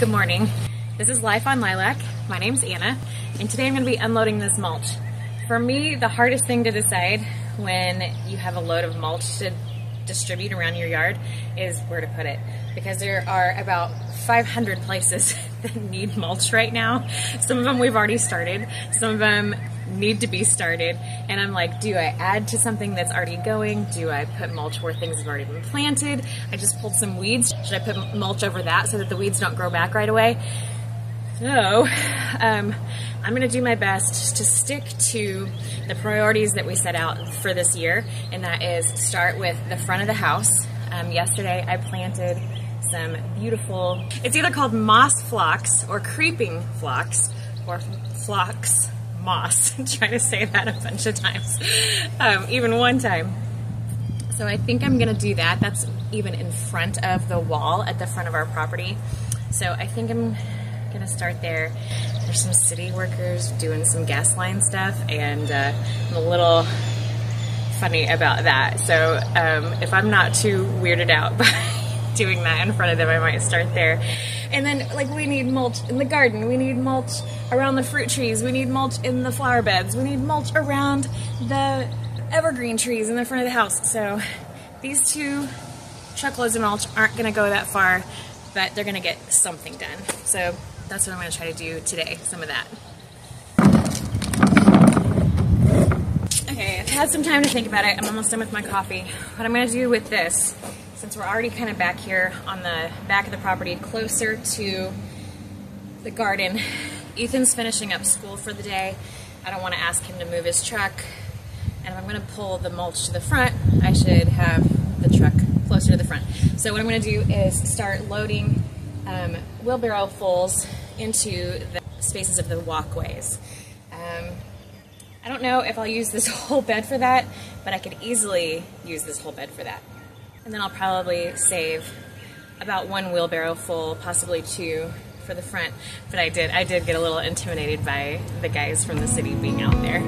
Good morning. This is Life on Lilac. My name's Anna, and today I'm going to be unloading this mulch. For me, the hardest thing to decide when you have a load of mulch to distribute around your yard is where to put it, because there are about 500 places that need mulch right now. Some of them we've already started, some of them need to be started, and I'm like, do I add to something that's already going? Do I put mulch where things have already been planted? I just pulled some weeds. Should I put mulch over that so that the weeds don't grow back right away? So I'm gonna do my best to stick to the priorities that we set out for this year, and that is start with the front of the house. Yesterday I planted some beautiful, it's either called moss phlox or creeping phlox or phlox moss. I'm trying to say that a bunch of times, even one time. So I think I'm gonna do that. That's even in front of the wall at the front of our property. So I think I'm gonna start there. There's some city workers doing some gas line stuff, and I'm a little funny about that. So if I'm not too weirded out by doing that in front of them, I might start there. And then, like, we need mulch in the garden, we need mulch around the fruit trees, we need mulch in the flower beds, we need mulch around the evergreen trees in the front of the house. So these 2 truckloads of mulch aren't gonna go that far, but they're gonna get something done. So that's what I'm gonna try to do today, some of that. Okay, I've had some time to think about it. I'm almost done with my coffee. What I'm gonna do with this, since we're already kind of back here on the back of the property, closer to the garden, Ethan's finishing up school for the day. I don't wanna ask him to move his truck, and if I'm gonna pull the mulch to the front, I should have the truck closer to the front. So what I'm gonna do is start loading wheelbarrow fulls into the spaces of the walkways. I don't know if I'll use this whole bed for that, but I could easily use this whole bed for that. And then I'll probably save about 1 wheelbarrow full, possibly 2 for the front. But I did get a little intimidated by the guys from the city being out there.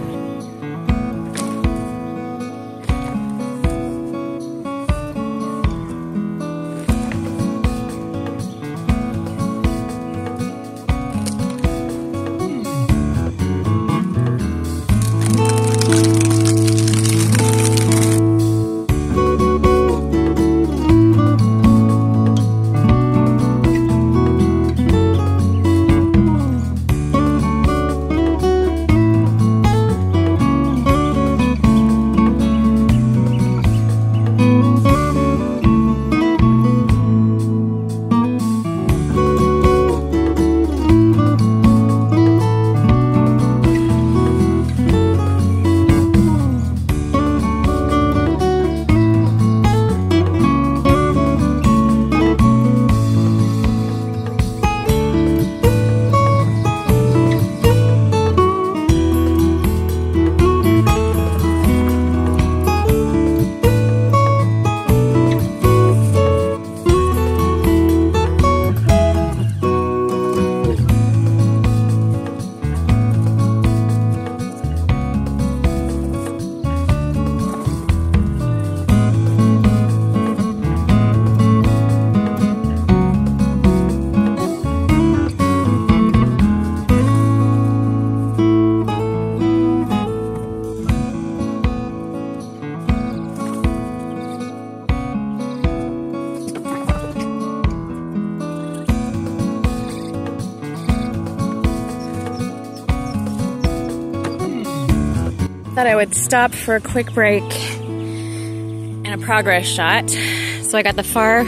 Thought I would stop for a quick break and a progress shot. So I got the far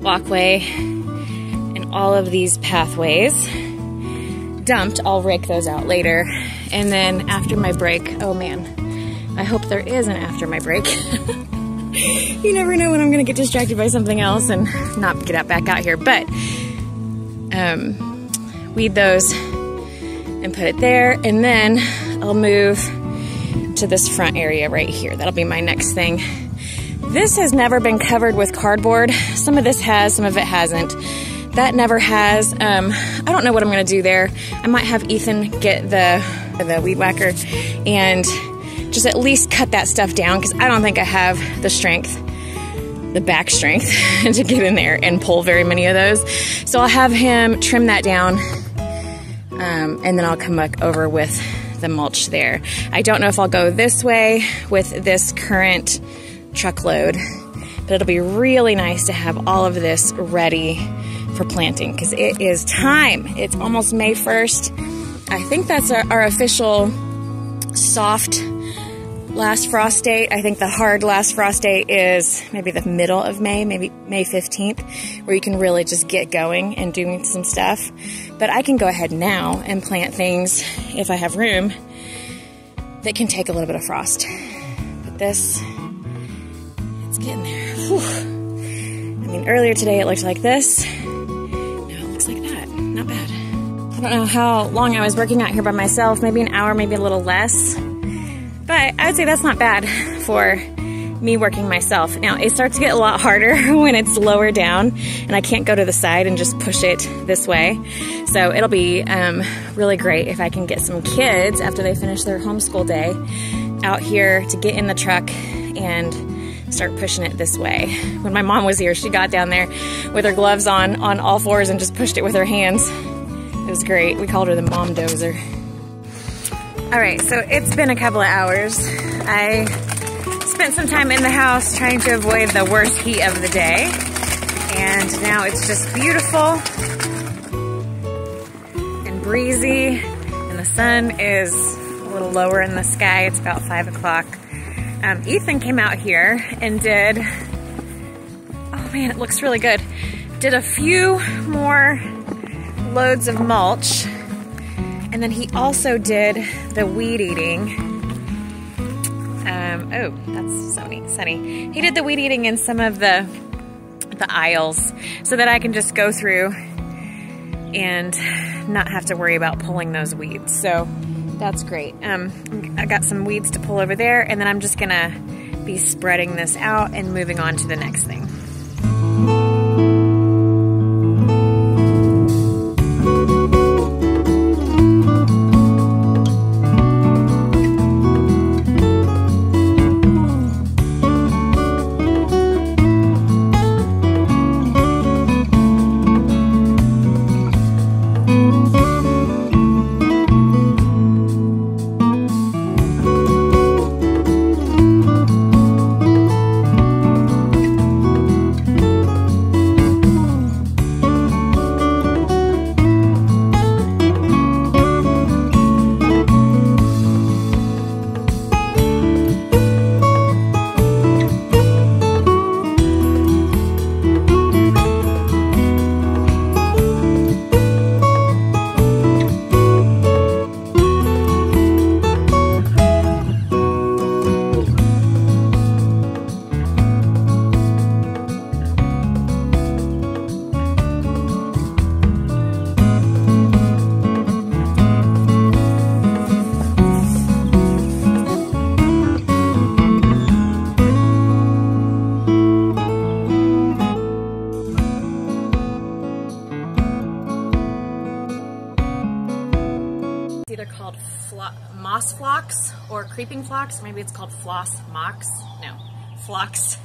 walkway and all of these pathways dumped. I'll rake those out later. And then after my break, oh man, I hope there is an after my break. You never know when I'm gonna get distracted by something else and not get back out here. But weed those and put it there, and then I'll move to this front area right here. That'll be my next thing. This has never been covered with cardboard. Some of this has, some of it hasn't. That never has. I don't know what I'm gonna do there. I might have Ethan get the weed whacker and just at least cut that stuff down, because I don't think I have the strength the back strength to get in there and pull very many of those. So I'll have him trim that down, and then I'll come back over with the mulch there. I don't know if I'll go this way with this current truckload, but it'll be really nice to have all of this ready for planting because it is time. It's almost May 1st. I think that's our official soft last frost date. I think the hard last frost date is maybe the middle of May, maybe May 15th, where you can really just get going and doing some stuff. But I can go ahead now and plant things, if I have room, that can take a little bit of frost. But this, it's getting there. Whew. I mean, earlier today it looked like this. Now it looks like that. Not bad. I don't know how long I was working out here by myself, maybe an hour, maybe a little less. But I would say that's not bad for me working myself. Now, it starts to get a lot harder when it's lower down and I can't go to the side and just push it this way. So it'll be really great if I can get some kids after they finish their homeschool day out here to get in the truck and start pushing it this way. When my mom was here, she got down there with her gloves on all fours and just pushed it with her hands. It was great. We called her the mom dozer. All right, so it's been a couple of hours. I spent some time in the house trying to avoid the worst heat of the day. And now it's just beautiful and breezy. And the sun is a little lower in the sky. It's about 5 o'clock. Ethan came out here and did, oh man, it looks really good. Did a few more loads of mulch. And then he also did the weed eating. Oh, that's sunny. He did the weed eating in some of the aisles so that I can just go through and not have to worry about pulling those weeds. So that's great. I got some weeds to pull over there, and then I'm just gonna be spreading this out and moving on to the next thing. Either called moss phlox or creeping phlox. Maybe it's called floss mox. No, phlox.